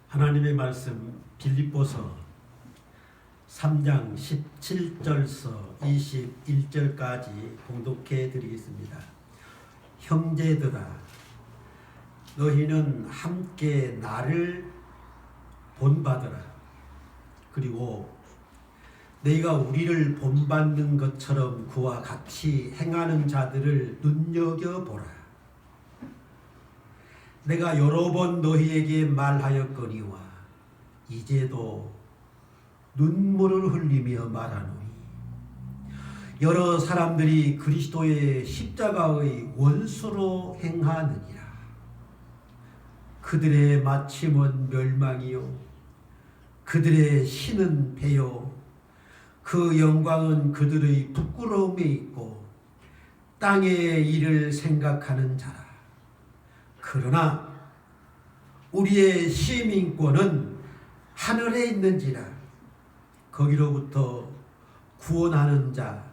하나님의 말씀 빌립보서 3장 17절서 21절까지 봉독해 드리겠습니다. 형제들아, 너희는 함께 나를 본받으라. 그리고 너희가 우리를 본받는 것처럼 그와 같이 행하는 자들을 눈여겨보라. 내가 여러 번 너희에게 말하였거니와 이제도 눈물을 흘리며 말하노니 여러 사람들이 그리스도의 십자가의 원수로 행하느니라. 그들의 마침은 멸망이요 그들의 신은 배요 그 영광은 그들의 부끄러움에 있고 땅의 일을 생각하는 자라. 그러나 우리의 시민권은 하늘에 있는지라. 거기로부터 구원하는 자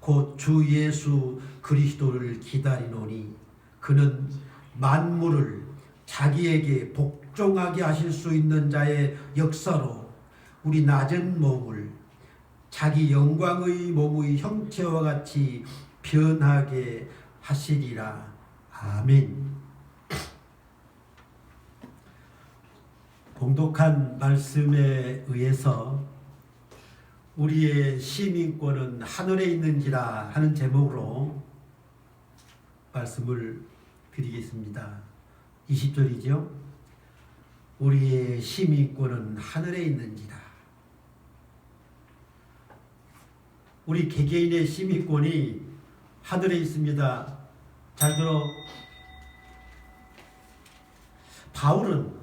곧 주 예수 그리스도를 기다리노니 그는 만물을 자기에게 복종하게 하실 수 있는 자의 역사로 우리 낮은 몸을 자기 영광의 몸의 형체와 같이 변하게 하시리라. 아멘. 봉독한 말씀에 의해서 우리의 시민권은 하늘에 있는지라 하는 제목으로 말씀을 드리겠습니다. 20절이죠. 우리의 시민권은 하늘에 있는지라. 우리 개개인의 시민권이 하늘에 있습니다. 잘 들어. 바울은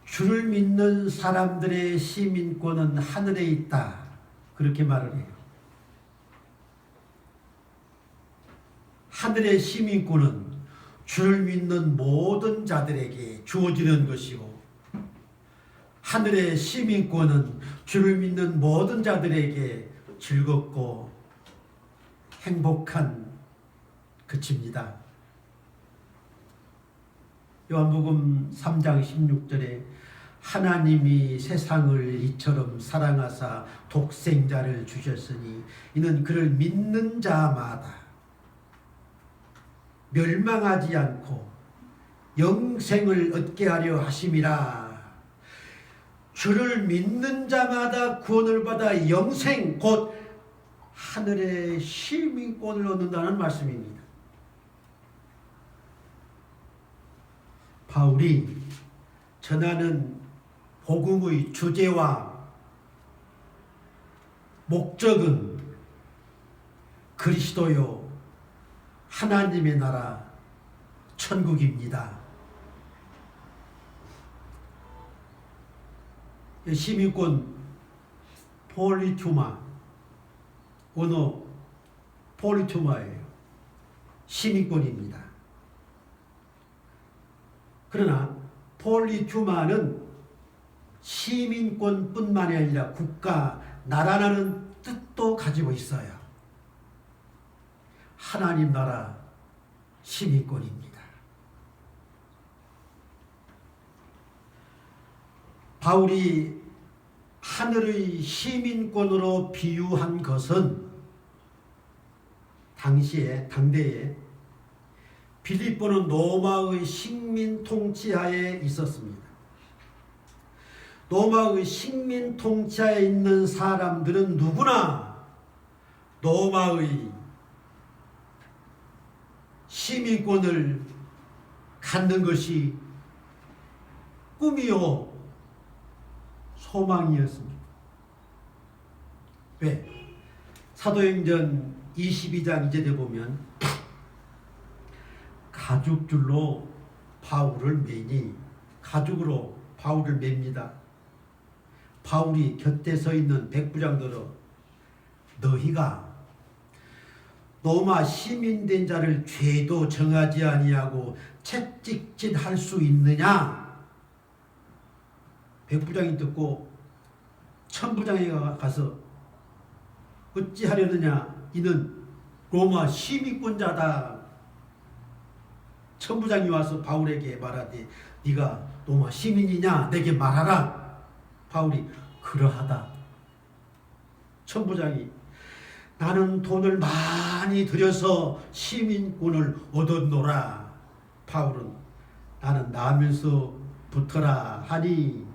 주를 믿는 사람들의 시민권은 하늘에 있다, 그렇게 말을 해요. 하늘의 시민권은 주를 믿는 모든 자들에게 주어지는 것이고 하늘의 시민권은 주를 믿는 모든 자들에게 즐겁고 행복한 것입니다. 요한복음 3장 16절에 하나님이 세상을 이처럼 사랑하사 독생자를 주셨으니 이는 그를 믿는 자마다 멸망하지 않고 영생을 얻게 하려 하심이라. 주를 믿는 자마다 구원을 받아 영생 곧 하늘의 시민권을 얻는다는 말씀입니다. 바울이 전하는 복음의 주제와 목적은 그리스도요 하나님의 나라 천국입니다. 시민권 폴리투마, 언어 폴리투마예요. 시민권입니다. 그러나 폴리투마는 시민권뿐만이 아니라 국가, 나라라는 뜻도 가지고 있어요. 하나님 나라 시민권입니다. 바울이 하늘의 시민권으로 비유한 것은 당대에 빌립보는 로마의 식민 통치하에 있었습니다. 로마의 식민 통치하에 있는 사람들은 누구나 로마의 시민권을 갖는 것이 꿈이요 소망이었습니다. 왜? 사도행전 22장 2절에 보면 가죽줄로 바울을 매니, 가죽으로 바울을 맵니다. 바울이 곁에 서 있는 백부장들은 너희가 로마 시민된 자를 죄도 정하지 아니하고 채찍질할 수 있느냐? 백부장이 듣고 천부장에 가서 어찌하려느냐? 이는 로마 시민권자다. 천부장이 와서 바울에게 말하되 네가 로마 시민이냐 내게 말하라. 바울이 그러하다. 천부장이 나는 돈을 많이 들여서 시민권을 얻었노라. 바울은 나는 나면서 붙어라 하니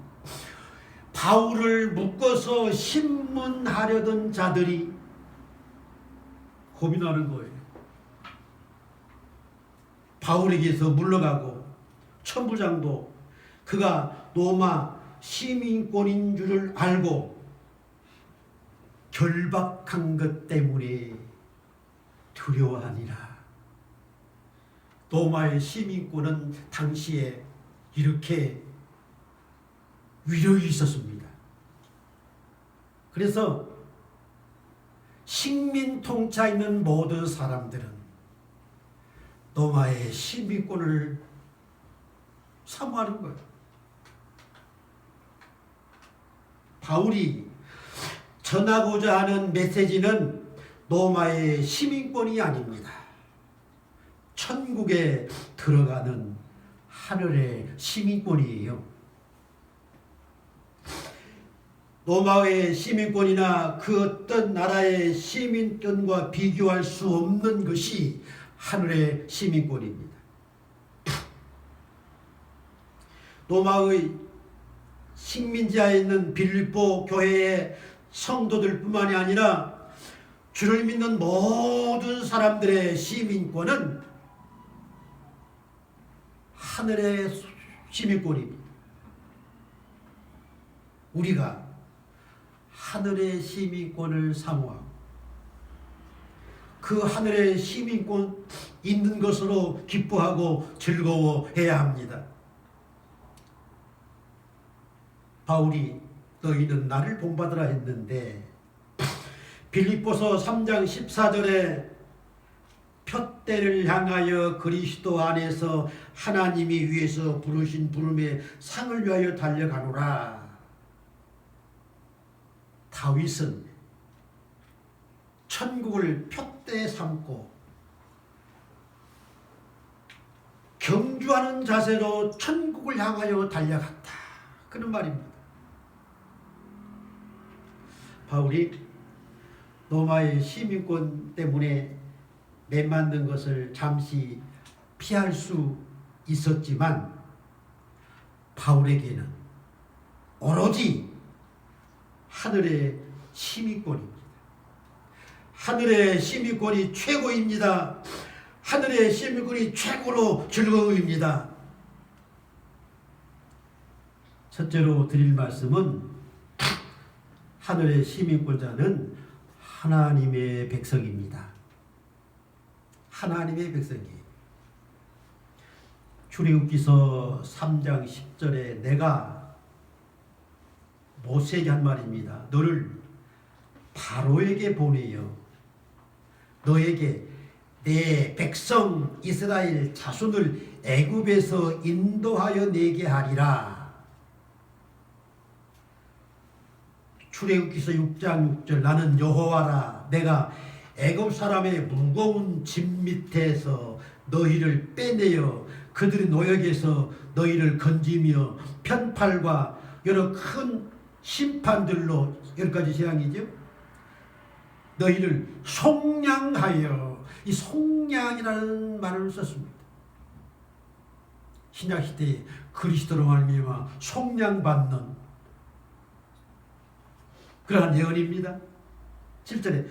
바울을 묶어서 신문하려던 자들이 겁이 나는 거예요. 바울에게서 물러가고 천부장도 그가 로마 시민권인 줄을 알고 결박한 것 때문에 두려워하니라. 로마의 시민권은 당시에 이렇게 위력이 있었습니다. 그래서 식민 통치에 있는 모든 사람들은 로마의 시민권을 사모하는 거예요. 바울이 전하고자 하는 메시지는 로마의 시민권이 아닙니다. 천국에 들어가는 하늘의 시민권이에요. 로마의 시민권이나 그 어떤 나라의 시민권과 비교할 수 없는 것이 하늘의 시민권입니다. 로마의 식민지하에 있는 빌립보 교회의 성도들뿐만이 아니라 주를 믿는 모든 사람들의 시민권은 하늘의 시민권입니다. 우리가 하늘의 시민권을 사모하고 그 하늘의 시민권 있는 것으로 기뻐하고 즐거워해야 합니다. 바울이 너희는 나를 본받으라 했는데 빌립보서 3장 14절에 표대를 향하여 그리스도 안에서 하나님이 위에서 부르신 부름의 상을 위하여 달려가노라. 다윗은 천국을 표대 삼고 경주하는 자세로 천국을 향하여 달려갔다. 그런 말입니다. 바울이 로마의 시민권 때문에 매맞는 것을 잠시 피할 수 있었지만 바울에게는 오로지 하늘의 시민권입니다. 하늘의 시민권이 최고입니다. 하늘의 시민권이 최고로 즐거움입니다. 첫째로 드릴 말씀은 하늘의 시민권자는 하나님의 백성입니다. 하나님의 백성이에요. 출애굽기서 3장 10절에 내가 모세에게 한 말입니다. 너를 바로에게 보내어 너에게 내 백성 이스라엘 자손을 애굽에서 인도하여 내게 하리라. 출애굽기서 6장 6절 나는 여호와라. 내가 애굽 사람의 무거운 짐 밑에서 너희를 빼내어 그들의 노역에서 너희를 건지며 편팔과 여러 큰 심판들로 10가지 재앙이죠. 너희를 속량하여 이 속량이라는 말을 썼습니다. 신약시대에 그리스도로 말미암아 속량받는 그러한 예언입니다. 7절에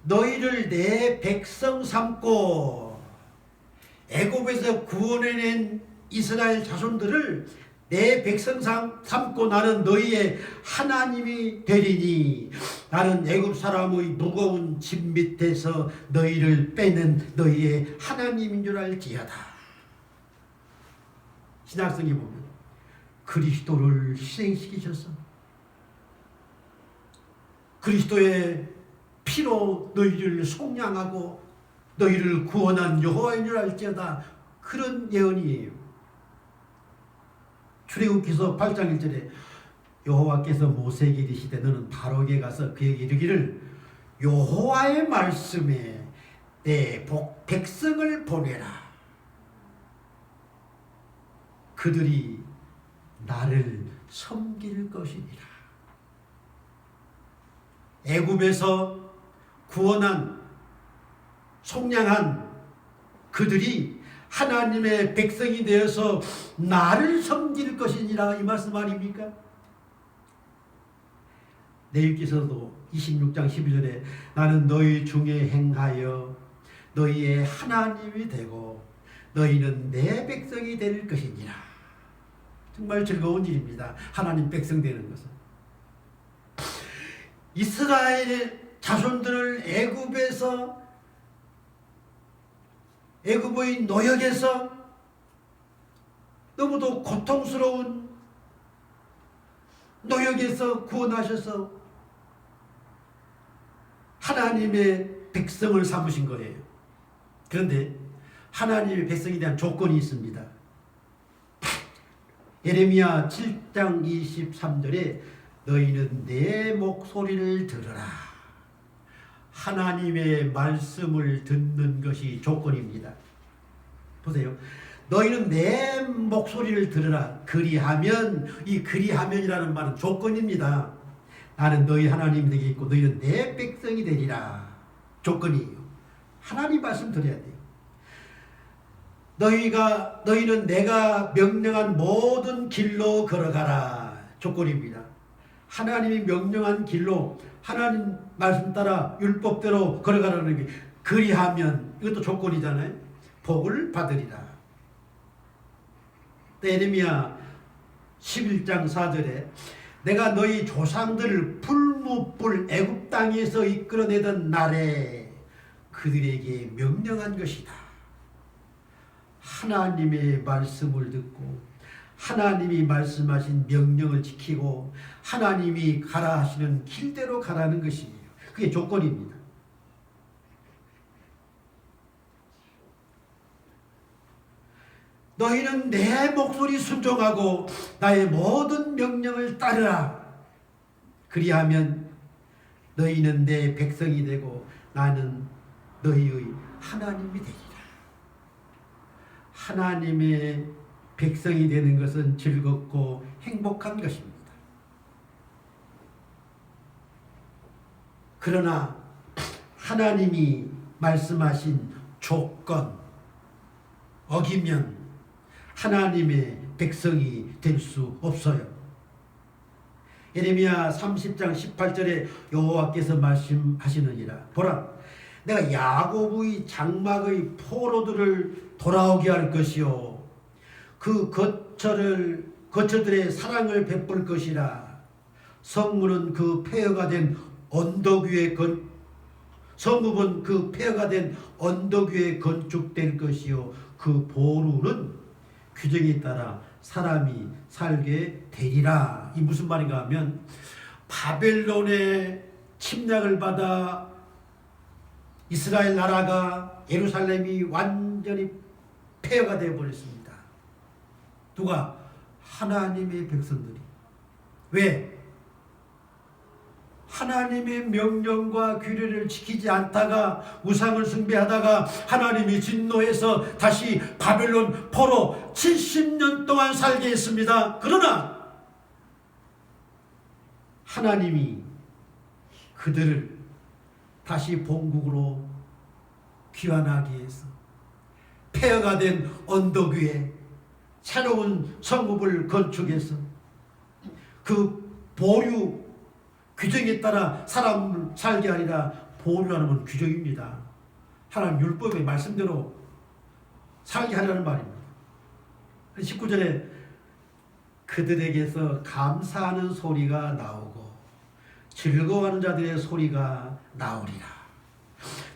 너희를 내 백성 삼고 애굽에서 구원해낸 이스라엘 자손들을 내 백성 삼고 나는 너희의 하나님이 되리니 나는 애굽 사람의 무거운 짐 밑에서 너희를 빼는 너희의 하나님인 줄 알지어다. 신약성에 보면 그리스도를 희생시키셔서 그리스도의 피로 너희를 속량하고 너희를 구원한 여호와인 줄 알지어다. 그런 예언이에요. 출애굽기서 8장 1절에 여호와께서 모세에게 이르시되 너는 바로에게 가서 그에게 이르기를 여호와의 말씀에 내 백성을 보내라. 그들이 나를 섬길 것이니라. 애굽에서 구원한 속량한 그들이 하나님의 백성이 되어서 나를 섬길 것이니라, 이 말씀 아닙니까? 레위기서도 26장 11절에 나는 너희 중에 행하여 너희의 하나님이 되고 너희는 내 백성이 될 것이니라. 정말 즐거운 일입니다. 하나님 백성 되는 것은. 이스라엘 자손들을 애굽의 노역에서 너무도 고통스러운 노역에서 구원하셔서 하나님의 백성을 삼으신 거예요. 그런데 하나님의 백성에 대한 조건이 있습니다. 예레미야 7장 23절에 너희는 내 목소리를 들으라. 하나님의 말씀을 듣는 것이 조건입니다. 보세요. 너희는 내 목소리를 들으라. 그리하면, 이 그리하면이라는 말은 조건입니다. 나는 너희 하나님이 되겠고 너희는 내 백성이 되리라. 조건이에요. 하나님 말씀 들어야 돼요. 너희는 내가 명령한 모든 길로 걸어가라. 조건입니다. 하나님이 명령한 길로 하나님 말씀 따라 율법대로 걸어가라는 게, 그리하면 이것도 조건이잖아요. 복을 받으리라. 예레미야 11장 4절에 내가 너희 조상들을 풀무불 애굽 땅에서 이끌어내던 날에 그들에게 명령한 것이다. 하나님의 말씀을 듣고 하나님이 말씀하신 명령을 지키고 하나님이 가라 하시는 길대로 가라는 것이에요. 그게 조건입니다. 너희는 내 목소리 순종하고 나의 모든 명령을 따르라. 그리하면 너희는 내 백성이 되고 나는 너희의 하나님이 되리라. 하나님의 백성이 되는 것은 즐겁고 행복한 것입니다. 그러나 하나님이 말씀하신 조건 어기면 하나님의 백성이 될 수 없어요. 예레미야 30장 18절에 여호와께서 말씀하시느니라. 보라, 내가 야곱의 장막의 포로들을 돌아오게 할 것이요 그 거처들의 사랑을 베풀 것이라. 성읍은 그 폐허가 된 언덕 위에 건축될 것이요 그 보루는 규정에 따라 사람이 살게 되리라. 이 무슨 말인가 하면 바벨론의 침략을 받아 이스라엘 나라가 예루살렘이 완전히 폐허가 되어 버렸습니다. 누가? 하나님의 백성들이. 왜? 하나님의 명령과 규례를 지키지 않다가 우상을 숭배하다가 하나님이 진노해서 다시 바벨론 포로 70년 동안 살게 했습니다. 그러나 하나님이 그들을 다시 본국으로 귀환하기 위해서 폐허가 된 언덕 위에 새로운 성읍을 건축해서 그 보류 규정에 따라 사람을 살게 하리라. 보류라는 건 규정입니다. 하나님 율법의 말씀대로 살게 하려는 말입니다. 19절에 그들에게서 감사하는 소리가 나오고 즐거워하는 자들의 소리가 나오리라.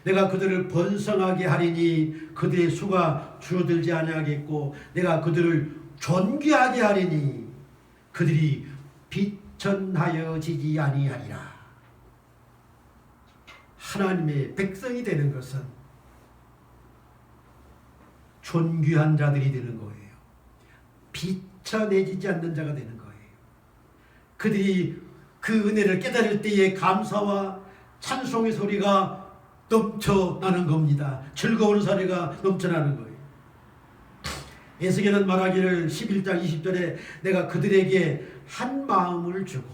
내가 그들을 번성하게 하리니 그들의 수가 줄어들지 아니하겠고 내가 그들을 존귀하게 하리니 그들이 비천하여지지 아니하리라. 하나님의 백성이 되는 것은 존귀한 자들이 되는 거예요. 비천해지지 않는 자가 되는 거예요. 그들이 그 은혜를 깨달을 때에 감사와 찬송의 소리가 넘쳐나는 겁니다. 즐거운 소리가 넘쳐나는 거예요. 에스겔은 말하기를 11장 20절에 내가 그들에게 한 마음을 주고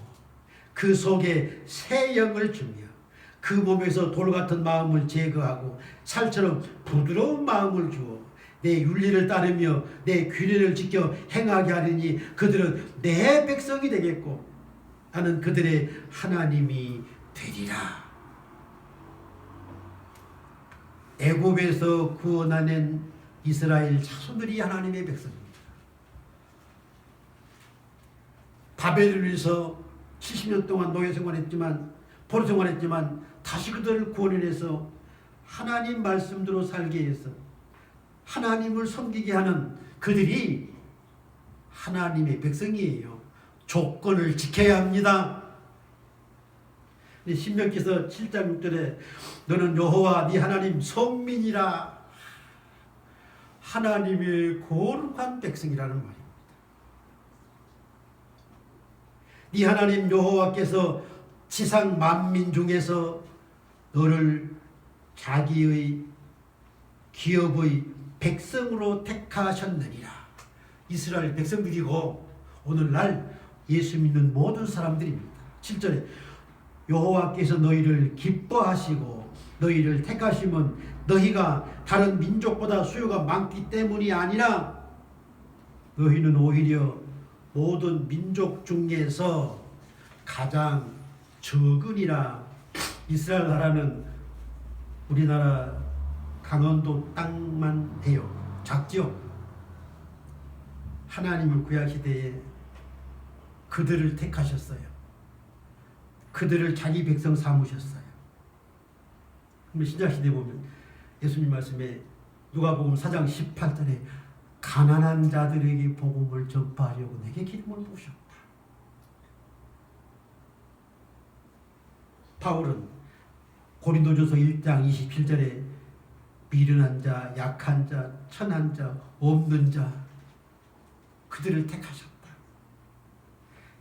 그 속에 새 영을 주며 그 몸에서 돌 같은 마음을 제거하고 살처럼 부드러운 마음을 주어 내 윤리를 따르며 내 규례를 지켜 행하게 하리니 그들은 내 백성이 되겠고 나는 그들의 하나님이 되리라. 애굽에서 구원하는 이스라엘 자손들이 하나님의 백성입니다. 바벨론에서 70년 동안 노예 생활했지만 포로 생활했지만 다시 그들을 구원해내서 하나님 말씀대로 살게 해서 하나님을 섬기게 하는 그들이 하나님의 백성이에요. 조건을 지켜야 합니다. 신명기서 7장 6절에 너는 여호와 네 하나님 성민이라 하나님의 거룩한 백성이라는 말입니다. 네 하나님 여호와께서 지상 만민 중에서 너를 자기의 기업의 백성으로 택하셨느니라. 이스라엘 백성들이고 오늘날 예수 믿는 모든 사람들입니다. 7절에 여호와께서 너희를 기뻐하시고 너희를 택하심은 너희가 다른 민족보다 수요가 많기 때문이 아니라 너희는 오히려 모든 민족 중에서 가장 적으니라. 이스라엘 나라는 우리나라 강원도 땅만 해요. 작죠? 하나님을 구약 시대에 그들을 택하셨어요. 그들을 자기 백성 삼으셨어요. 신약 시대에 보면 예수님 말씀에 누가복음 4장 18절에 가난한 자들에게 복음을 전파하려고 내게 기름을 부으셨다. 바울은 고린도전서 1장 27절에 미련한 자, 약한 자, 천한 자, 없는 자 그들을 택하셨다.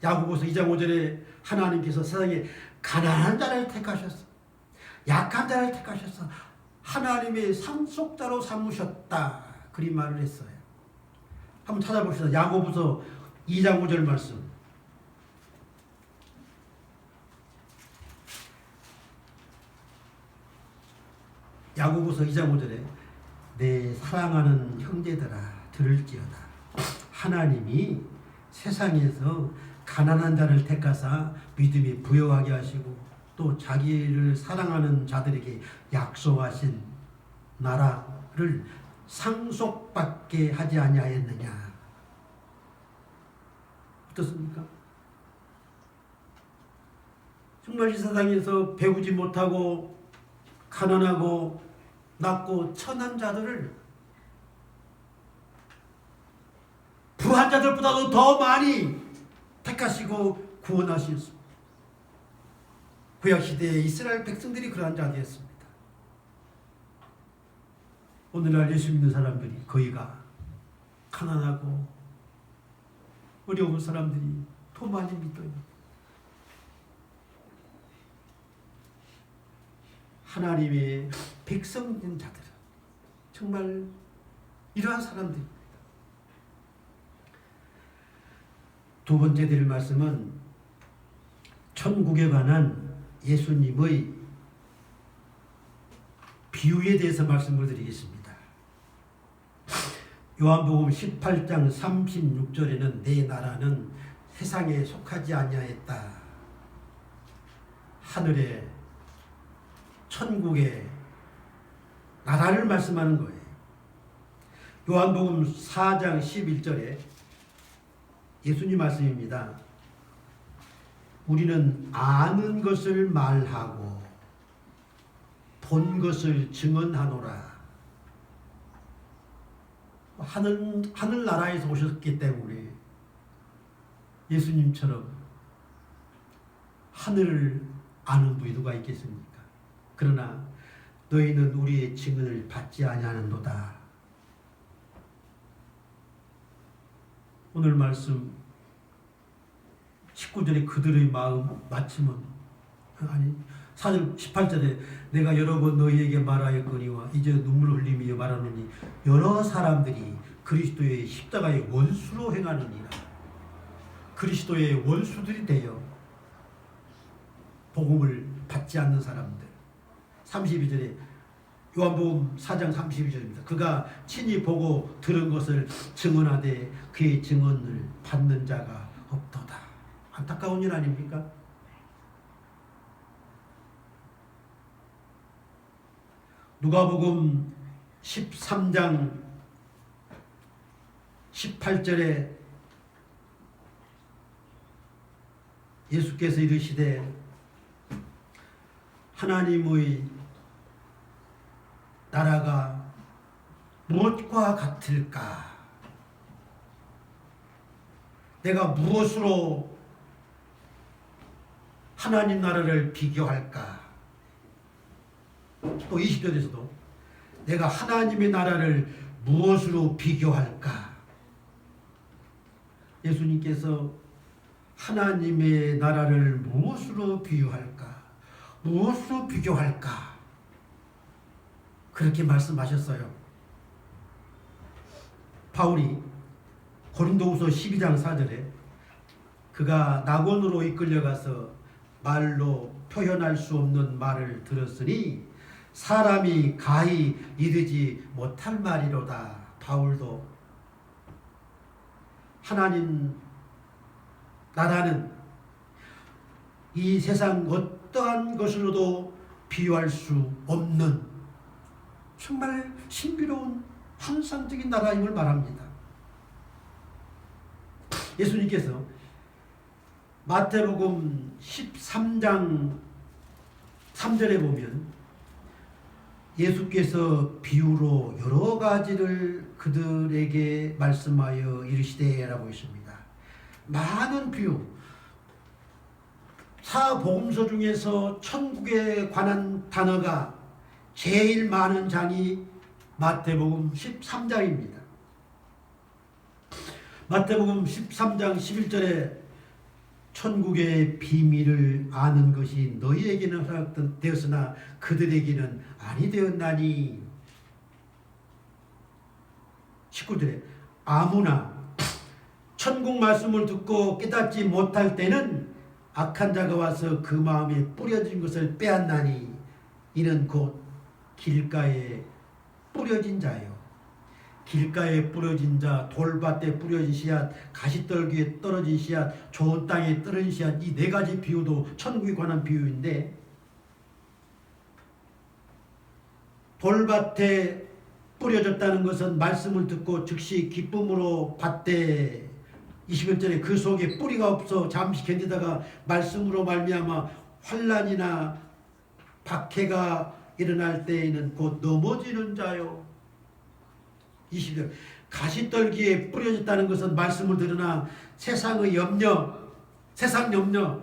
야고보서 2장 5절에 하나님께서 세상에 가난한 자를 택하셨어. 약한 자를 택하셨어. 하나님의 상속자로 삼으셨다. 그리 말을 했어요. 한번 찾아봅시다. 야고보서 2장 5절 말씀. 야고보서 2장 5절에 내 사랑하는 형제들아 들을지어다. 하나님이 세상에서 가난한 자를 택하사 믿음이 부여하게 하시고 또 자기를 사랑하는 자들에게 약속하신 나라를 상속받게 하지 아니하였느냐. 어떻습니까? 정말 이 세상에서 배우지 못하고 가난하고 낮고 천한 자들을 부한 자들보다도 더 많이 택하시고 구원하셨습니다. 구약시대의 이스라엘 백성들이 그러한 자들이었습니다. 오늘날 예수 믿는 사람들이 거의가 가난하고 어려운 사람들이 더 많이 믿어요. 하나님의 백성된 자들은 정말 이러한 사람들입니다. 두 번째 드릴 말씀은 천국에 관한 예수님의 비유에 대해서 말씀을 드리겠습니다. 요한복음 18장 36절에는 내 나라는 세상에 속하지 아니하였다. 하늘에 천국의 나라를 말씀하는 거예요. 요한복음 4장 11절에 예수님 말씀입니다. 우리는 아는 것을 말하고 본 것을 증언하노라. 하늘나라에서 오셨기 때문에 예수님처럼 하늘을 아는 분이 누가 있겠습니까? 그러나 너희는 우리의 증언을 받지 아니하는도다. 오늘 말씀 19절에 그들의 마음 맞춤은 아니 18절에 내가 여러 번 너희에게 말하였거니와 이제 눈물 흘리며 말하노니 여러 사람들이 그리스도의 십자가의 원수로 행하느니라. 그리스도의 원수들이 되어 복음을 받지 않는 사람들. 32절에 요한복음 4장 32절입니다. 그가 친히 보고 들은 것을 증언하되 그의 증언을 받는 자가 없도다. 안타까운 일 아닙니까? 누가복음 13장 18절에 예수께서 이르시되 하나님의 나라가 무엇과 같을까? 내가 무엇으로 하나님 나라를 비교할까? 또 20절에서도 내가 하나님의 나라를 무엇으로 비교할까? 예수님께서 하나님의 나라를 무엇으로 비유할까? 무엇으로 비교할까? 그렇게 말씀하셨어요. 바울이 고린도후서 12장 4절에 그가 낙원으로 이끌려가서 말로 표현할 수 없는 말을 들었으니 사람이 가히 이르지 못할 말이로다. 바울도 하나님 나라는 이 세상 어떠한 것으로도 비유할 수 없는 정말 신비로운 환상적인 나라임을 말합니다. 예수님께서 마태복음 13장 3절에 보면 예수께서 비유로 여러 가지를 그들에게 말씀하여 이르시되라고 했습니다. 많은 비유, 사복음서 중에서 천국에 관한 단어가 제일 많은 장이 마태복음 13장입니다. 마태복음 13장 11절에 천국의 비밀을 아는 것이 너희에게는 허락되었으나 그들에게는 아니 되었나니. 19절에 아무나 천국 말씀을 듣고 깨닫지 못할 때는 악한 자가 와서 그 마음에 뿌려진 것을 빼앗나니 이는 곧 길가에 뿌려진 자요. 길가에 뿌려진 자, 돌밭에 뿌려진 씨앗, 가시떨기에 떨어진 씨앗, 좋은 땅에 떨어진 씨앗, 이 네 가지 비유도 천국에 관한 비유인데 돌밭에 뿌려졌다는 것은 말씀을 듣고 즉시 기쁨으로 받되 21절에 그 속에 뿌리가 없어 잠시 견디다가 말씀으로 말미암아 환난이나 박해가 일어날 때에는 곧 넘어지는 자요. 20절 가시떨기에 뿌려졌다는 것은 말씀을 들으나 세상의 염려, 세상 염려,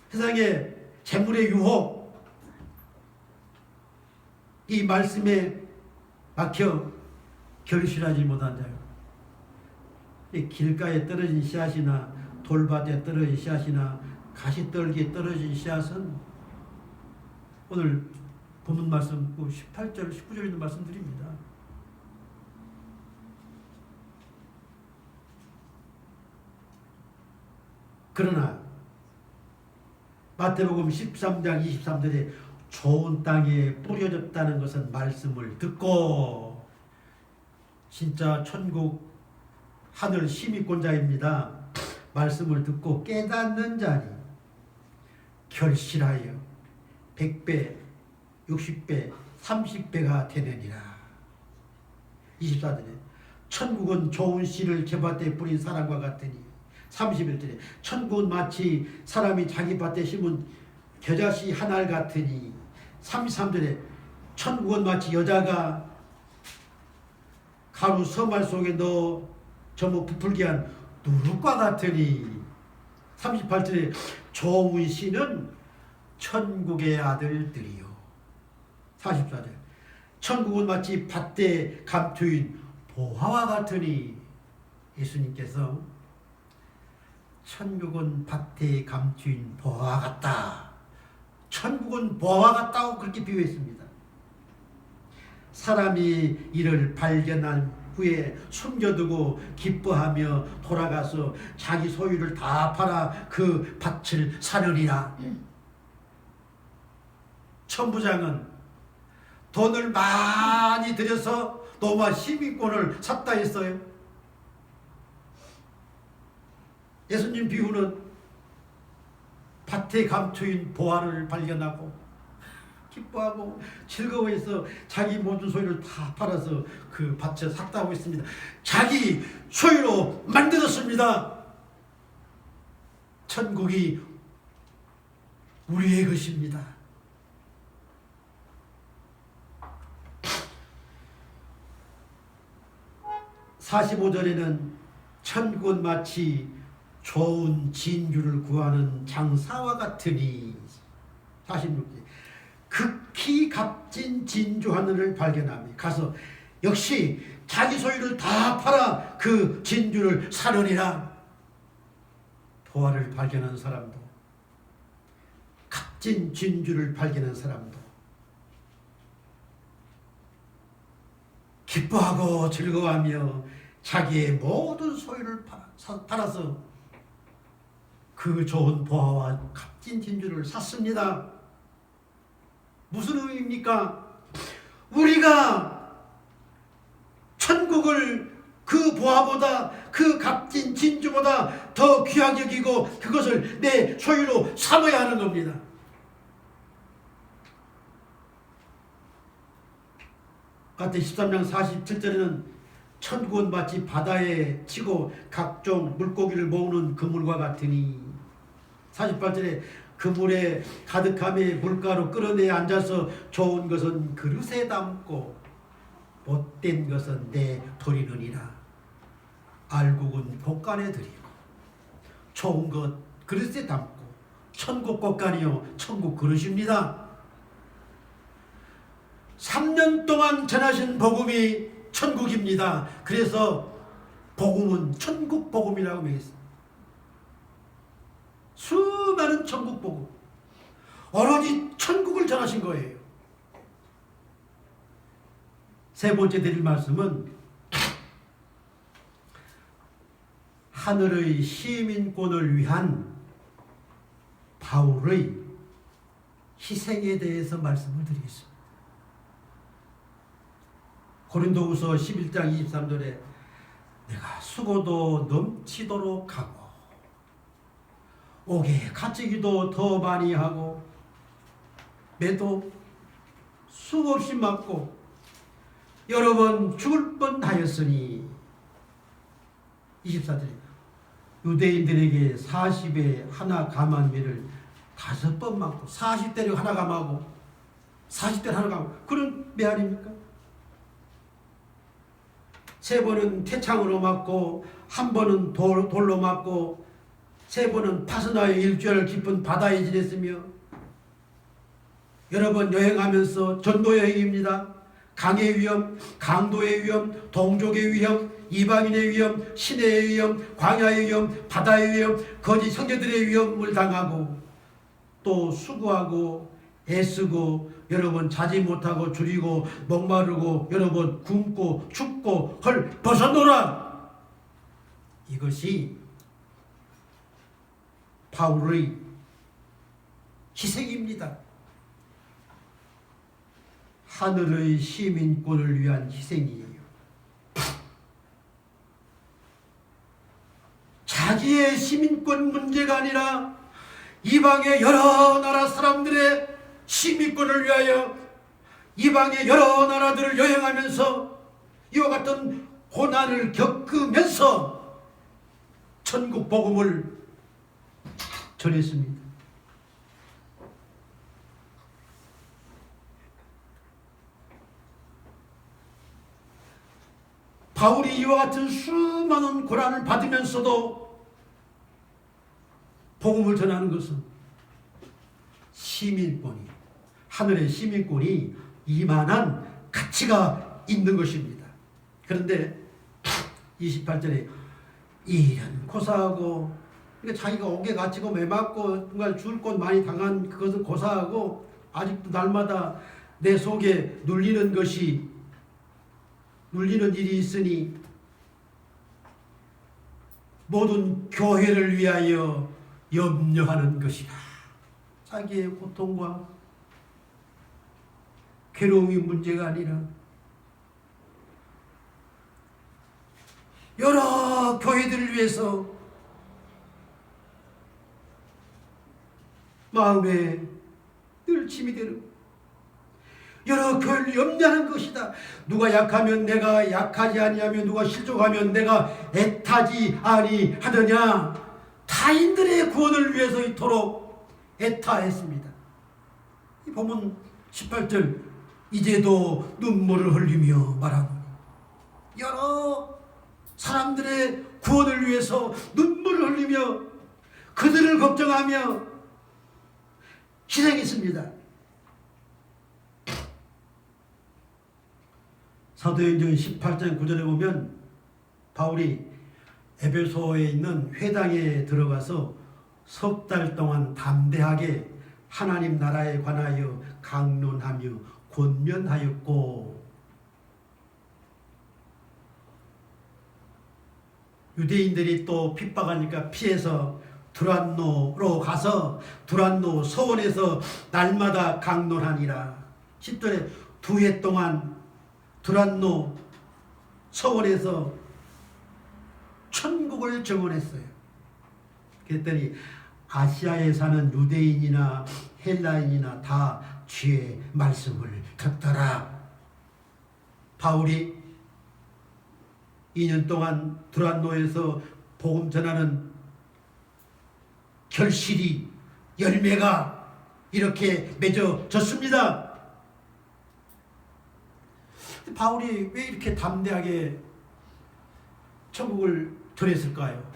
세상의 재물의 유혹, 이 말씀에 막혀 결실하지 못한 자요. 이 길가에 떨어진 씨앗이나 돌밭에 떨어진 씨앗이나 가시떨기에 떨어진 씨앗은 오늘 본문 말씀 18절, 19절에 있는 말씀드립니다. 그러나 마태복음 13장 23절에 좋은 땅에 뿌려졌다는 것은 말씀을 듣고 진짜 천국 하늘 시민권자입니다. 말씀을 듣고 깨닫는 자니 결실하여 100배, 60배, 30배가 되느니라. 24절에 천국은 좋은 씨를 제밭에 뿌린 사람과 같으니 31절에 천국은 마치 사람이 자기 밭에 심은 겨자씨 한 알 같으니 33절에 천국은 마치 여자가 가루 서말 속에 넣어 전부 부풀게 한 누룩과 같으니 38절에 좋은 씨는 천국의 아들들이요. 44절 천국은 마치 밭에 감투인 보화와 같으니 예수님께서 천국은 밭에 감추인 보화와 같다. 천국은 보화와 같다고 그렇게 비유했습니다. 사람이 이를 발견한 후에 숨겨두고 기뻐하며 돌아가서 자기 소유를 다 팔아 그 밭을 사느니라. 천부장은 돈을 많이 들여서 노마 시민권을 샀다 했어요. 예수님 비유는 밭에 감추인 보화를 발견하고 기뻐하고 즐거워해서 자기 모든 소유를 다 팔아서 그 밭을 샀다고 했습니다. 자기 소유로 만들었습니다. 천국이 우리의 것입니다. 45절에는 천국은 마치 좋은 진주를 구하는 장사와 같으니 46절 극히 값진 진주 하늘을 발견하며 가서 역시 자기 소유를 다 팔아 그 진주를 사려니라. 보화를 발견한 사람도 값진 진주를 발견한 사람도 기뻐하고 즐거워하며 자기의 모든 소유를 팔아서 그 좋은 보화와 값진 진주를 샀습니다. 무슨 의미입니까? 우리가 천국을 그 보화보다 그 값진 진주보다 더 귀하게 여기고 그것을 내 소유로 삼아야 하는 겁니다. 가테 13장 47절에는 천국은 마치 바다에 치고 각종 물고기를 모으는 그물과 같으니 48절에 그물에 가득함에 물가로 끌어내 앉아서 좋은 것은 그릇에 담고 못된 것은 내 버리느니라. 알곡은 곳간에 드리고 좋은 것 그릇에 담고 천국 곳간이요 천국 그릇입니다. 3년 동안 전하신 복음이 천국입니다. 그래서 복음은 천국 복음이라고 명했습니다. 수많은 천국 복음, 오로지 천국을 전하신 거예요. 세 번째 드릴 말씀은 하늘의 시민권을 위한 바울의 희생에 대해서 말씀을 드리겠습니다. 고린도후서 11장 23절에 내가 수고도 넘치도록 하고 옥에 갇히기도 더 많이 하고 매도 수없이 맞고 여러 번 죽을 뻔하였으니 24절에 유대인들에게 40에 하나 감한 매를 5번 맞고 40대를 하나 감하고 40대를 하나 감하고 그런 매 아닙니까? 3번은 태창으로 맞고 1번은 돌로 맞고 3번은 파스나의 일주일 깊은 바다에 지냈으며 여러 번 여행하면서 전도 여행입니다. 강의 위험, 강도의 위험, 동족의 위험, 이방인의 위험, 시내의 위험, 광야의 위험, 바다의 위험, 거짓 형제들의 위험을 당하고 또 수고하고 애쓰고 여러 번 자지 못하고 줄이고 목마르고 여러 번 굶고 춥고 헐 벗어노라. 이것이 바울의 희생입니다. 하늘의 시민권을 위한 희생이에요. 자기의 시민권 문제가 아니라 이방의 여러 나라 사람들의 시민권을 위하여 이방의 여러 나라들을 여행하면서 이와 같은 고난을 겪으면서 천국 복음을 전했습니다. 바울이 이와 같은 수많은 고난을 받으면서도 복음을 전하는 것은 시민권이 하늘의 시민권이 이만한 가치가 있는 것입니다. 그런데 28절에 이런 고사하고 그러니까 자기가 옥에 갇히고 매맞고 정말 죽을 것 많이 당한 그것은 고사하고 아직도 날마다 내 속에 눌리는 것이 눌리는 일이 있으니 모든 교회를 위하여 염려하는 것이라. 자기의 고통과 괴로움이 문제가 아니라 여러 교회들을 위해서 마음에 늘 짐이 되는, 여러 교회를 염려하는 것이다. 누가 약하면 내가 약하지 아니하며 누가 실족하면 내가 애타지 아니하느냐. 타인들의 구원을 위해서 이토록 애타했습니다. 이 본문 18절, 이제도 눈물을 흘리며 말하노니. 여러 사람들의 구원을 위해서 눈물을 흘리며 그들을 걱정하며 희생했습니다. 사도행전 18장 9절에 보면 바울이 에베소에 있는 회당에 들어가서 석 달 동안 담대하게 하나님 나라에 관하여 강론하며 권면하였고, 유대인들이 또 핍박하니까 피해서 두란노로 가서 두란노 서원에서 날마다 강론하니라. 10절에 2해 동안 두란노 서원에서 천국을 증언했어요. 그랬더니 아시아에 사는 유대인이나 헬라인이나 다 주의 말씀을 듣더라. 바울이 2년 동안 두란노에서 복음 전하는 결실이, 열매가 이렇게 맺어졌습니다. 바울이 왜 이렇게 담대하게 천국을 전했을까요?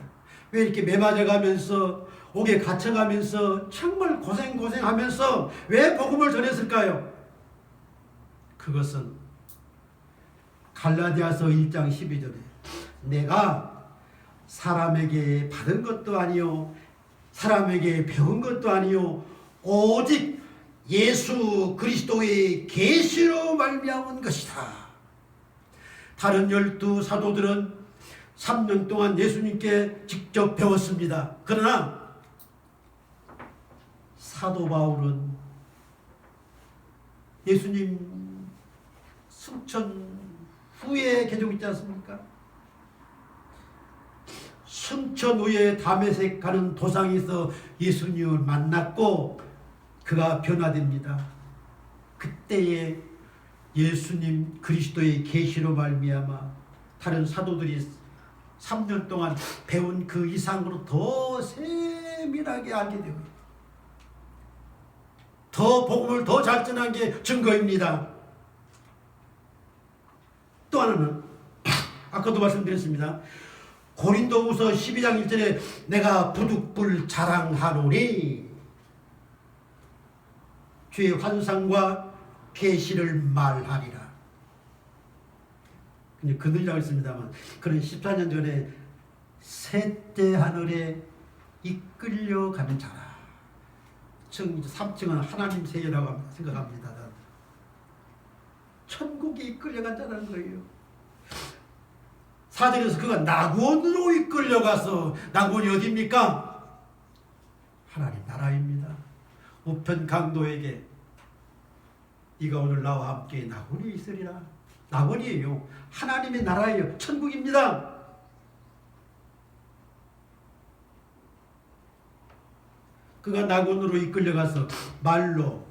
왜 이렇게 매맞아가면서 옥에 갇혀가면서 정말 고생하면서 왜 복음을 전했을까요? 그것은 갈라디아서 1장 12절에 내가 사람에게 받은 것도 아니요 사람에게 배운 것도 아니요 오직 예수 그리스도의 계시로 말미암은 것이다. 다른 12 사도들은 3년 동안 예수님께 직접 배웠습니다. 그러나 사도 바울은 예수님 승천 후에 개종 있지 않습니까? 승천 후에 다메섹 가는 도상에서 예수님을 만났고 그가 변화됩니다. 그때에 예수님 그리스도의 계시로 말미암아 다른 사도들이 3년 동안 배운 그 이상으로 더 세밀하게 알게 되고 더 복음을 더 잘 전한 게 증거입니다. 또 하나는 아까도 말씀드렸습니다. 고린도후서 12장 1절에 내가 부득불 자랑하노니 주의 환상과 계시를 말하리라. 근데 그들이라고 했습니다만 그는 14년 전에 셋째 하늘에 이끌려가는 자라. 3층은 하나님 세계라고 생각합니다. 천국에 이끌려간 자라는 거예요. 4절에서 그가 낙원으로 이끌려가서, 낙원이 어디입니까? 하나님 나라입니다. 우편 강도에게 네가 오늘 나와 함께 낙원에 있으리라. 낙원이에요. 하나님의 나라예요. 천국입니다. 그가 낙원으로 이끌려가서 말로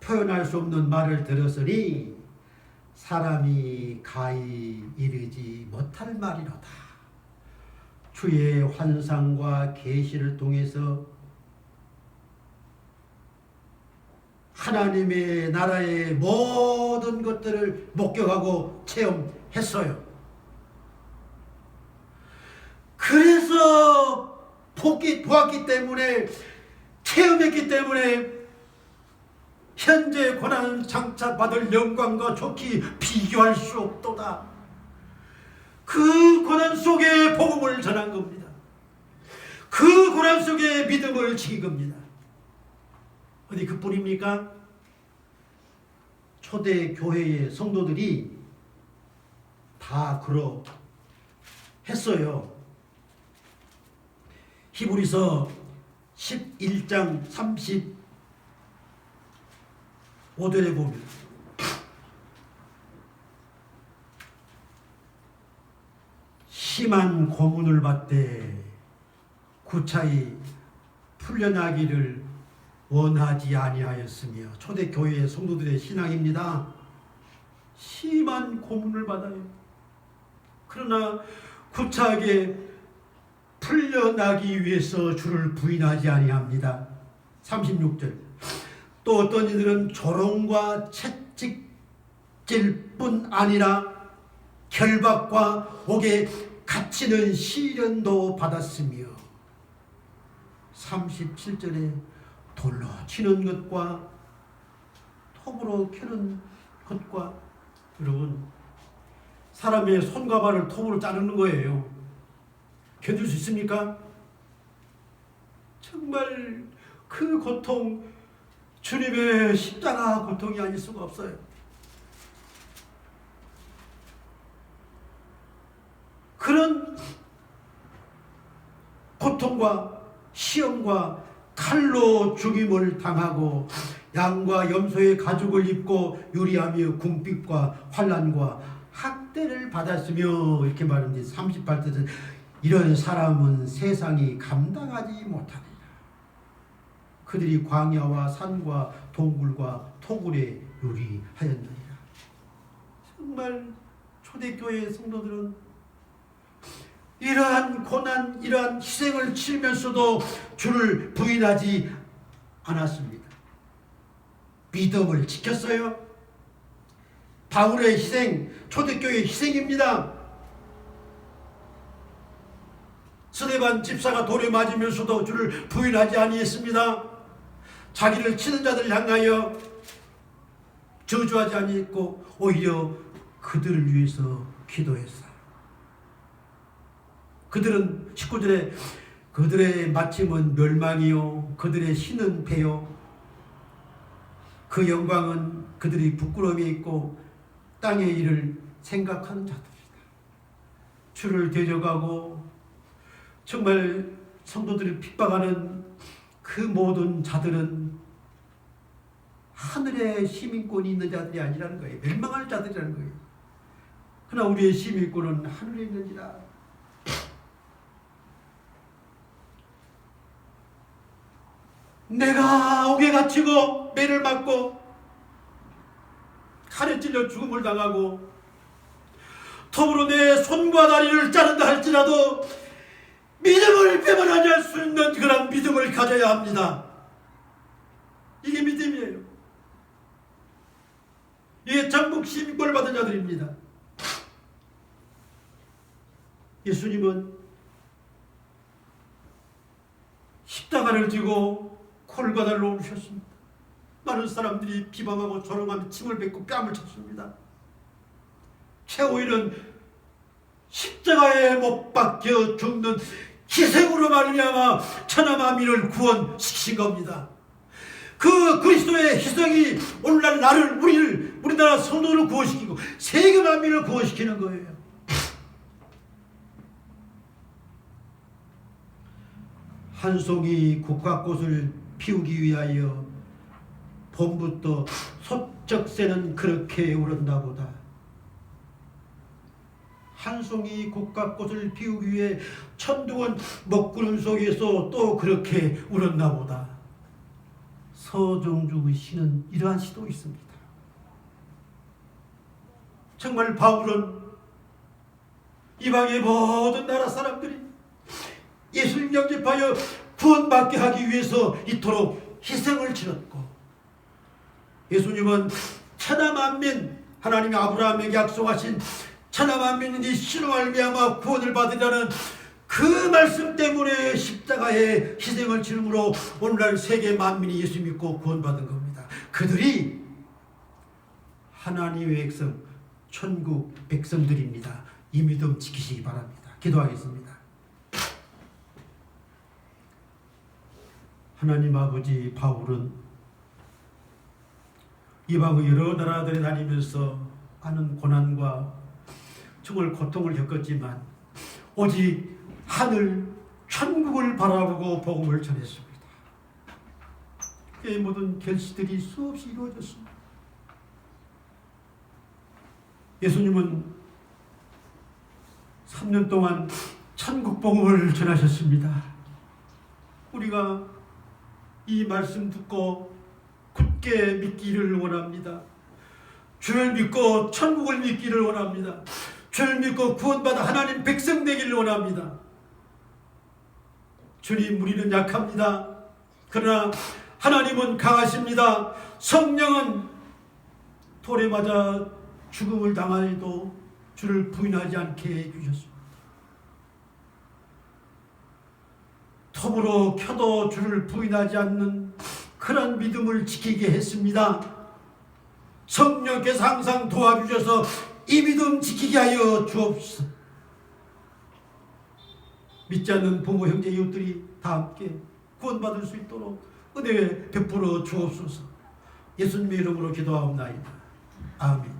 표현할 수 없는 말을 들었으니 사람이 가히 이르지 못할 말이로다. 주의 환상과 계시를 통해서 하나님의 나라의 모든 것들을 목격하고 체험했어요. 그래서 보았기 때문에, 체험했기 때문에 현재 고난을 장차받을 영광과 좋기 비교할 수 없도다. 그 고난 속에 복음을 전한 겁니다. 그 고난 속에 믿음을 지킨 겁니다. 어디 그뿐입니까? 초대 교회의 성도들이 다 그러 했어요. 히브리서 11장 35절에 보면 심한 고문을 받되 구차히 풀려나기를 원하지 아니하였으며, 초대교회의 성도들의 신앙입니다. 심한 고문을 받아요. 그러나 구차하게 풀려나기 위해서 주를 부인하지 아니합니다. 36절. 또 어떤 이들은 조롱과 채찍질 뿐 아니라 결박과 옥에 갇히는 시련도 받았으며, 37절에 돌로 치는 것과 톱으로 캐는 것과, 여러분, 사람의 손과 발을 톱으로 자르는 거예요. 견딜 수 있습니까? 정말 그 고통, 주님의 십자가 고통이 아닐 수가 없어요. 그런 고통과 시험과 칼로 죽임을 당하고 양과 염소의 가죽을 입고 유리하며 궁핍과 환난과 학대를 받았으며, 이렇게 말하는데 38절에 이런 사람은 세상이 감당하지 못하리라. 그들이 광야와 산과 동굴과 토굴에 유리하였느니라. 정말 초대교회 성도들은 이러한 고난, 이러한 희생을 치르면서도 주를 부인하지 않았습니다. 믿음을 지켰어요. 바울의 희생, 초대교회의 희생입니다. 스데반 집사가 돌에 맞으면서도 주를 부인하지 아니했습니다. 자기를 치는 자들 향하여 저주하지 아니했고 오히려 그들을 위해서 기도했어요. 그들은 19절에 그들의 마침은 멸망이요 그들의 신은 패요 그 영광은 그들이 부끄러움이 있고 땅의 일을 생각하는 자들이다. 주를 대적하고 정말 성도들을 핍박하는 그 모든 자들은 하늘에 시민권이 있는 자들이 아니라는 거예요. 멸망할 자들이라는 거예요. 그러나 우리의 시민권은 하늘에 있는지라. 내가 옥에 갇히고 매를 맞고 칼에 찔려 죽음을 당하고 톱으로 내 손과 다리를 자른다 할지라도 믿음을 배반하지 할 수 있는 그런 믿음을 가져야 합니다. 이게 믿음이에요. 이게 전국 시민권을 받은 자들입니다. 예수님은 십자가를 지고 골고다로 오르셨습니다. 많은 사람들이 비방하고 조롱하며 침을 뱉고 뺨을 쳤습니다. 최후에는 십자가에 못 박혀 죽는 희생으로 말미암아 천하 만민을 구원시키신 겁니다. 그 그리스도의 희생이 오늘날 나를, 우리나라 성도를 구원시키고 세계 만민을 구원시키는 거예요. 한 송이 국화꽃을 피우기 위하여 봄부터 소쩍새는 그렇게 울었나 보다. 한 송이 국화꽃을 피우기 위해 천둥은 먹구름 속에서 또 그렇게 울었나 보다. 서정주 시는 이러한 시도 있습니다. 정말 바울은 이방의 모든 나라 사람들이 예수님 영접하여 구원받게 하기 위해서 이토록 희생을 치렀고, 예수님은 천하 만민, 하나님이 아브라함에게 약속하신 천하 만민이 신으로 말미암아 구원을 받으라는 그 말씀 때문에 십자가에 희생을 치름으로 오늘날 세계 만민이 예수 믿고 구원받은 겁니다. 그들이 하나님의 백성, 천국 백성들입니다. 이 믿음 지키시기 바랍니다. 기도하겠습니다. 하나님 아버지, 바울은 이방의 여러 나라들에 다니면서 많은 고난과 정말 고통을 겪었지만 오직 하늘 천국을 바라보고 복음을 전했습니다. 그의 모든 결실들이 수없이 이루어졌습니다. 예수님은 3년 동안 천국 복음을 전하셨습니다. 우리가 이 말씀 듣고 굳게 믿기를 원합니다. 주를 믿고 천국을 믿기를 원합니다. 주를 믿고 구원받아 하나님 백성 되기를 원합니다. 주님, 우리는 약합니다. 그러나 하나님은 강하십니다. 성령은 돌에 맞아 죽음을 당하여도 주를 부인하지 않게 해주셨습니다. 톱으로 켜도 주를 부인하지 않는 그런 믿음을 지키게 했습니다. 성령께서 항상 도와주셔서 이 믿음 지키게 하여 주옵소서. 믿지 않는 부모, 형제, 이웃들이 다 함께 구원받을 수 있도록 은혜 베풀어 주옵소서. 예수님의 이름으로 기도하옵나이다. 아멘.